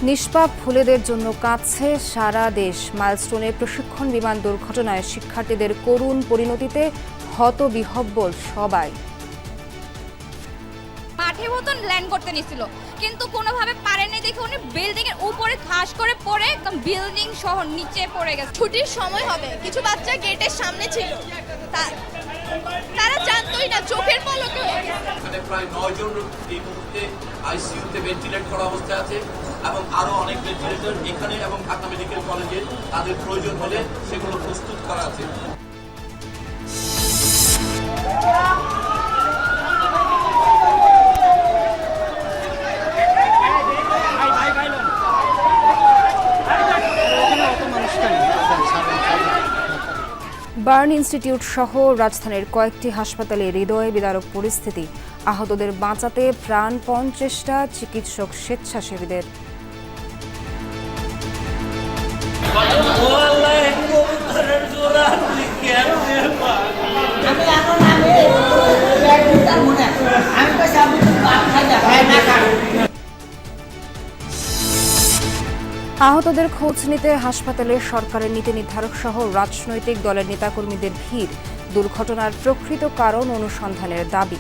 নিষ্পাপ ফুলেদের জন্য কাঁদছে সারা দেশ। মাইলস্টোনে প্রশিক্ষণ বিমান দুর্ঘটনায় শিক্ষার্থীদের করুণ পরিণতিতে হতবিহ্বল সবাই। মাঠে মতন ল্যান্ড করতে নিছিল, কিন্তু কোনোভাবে পারেনি দেখে উনি বিল্ডিং এর উপরে ঠাস করে পড়ে বিল্ডিং সহ নিচে পড়ে গেছে। ছুটির সময় হবে, কিছু বাচ্চা গেটের সামনে ছিল, তারা জানতোই না, চোখের পলকে হয়ে গেছে। এখানে প্রায় 9 জন এই মুহূর্তে আইসিইউতে ভেন্টিলেট করা অবস্থায় আছে এবং আরো অনেক ভেন্টিলেটর এখানে এবং ঢাকা মেডিকেল কলেজে তাদের প্রয়োজন হলে সেগুলো প্রস্তুত করা আছে। বার্ন ইনস্টিটিউট সহ রাজধানীর কয়েকটি হাসপাতালে হৃদয় বিদারক পরিস্থিতি। আহতদের বাঁচাতে প্রাণপণ চেষ্টা চিকিৎসক স্বেচ্ছাসেবীদের। আহতদের খোঁজ নিতে হাসপাতালে সরকারের নীতি নির্ধারক সহ রাজনৈতিক দলের নেতাকর্মীদের ভিড়। দুর্ঘটনার প্রকৃত কারণ অনুসন্ধানের দাবি।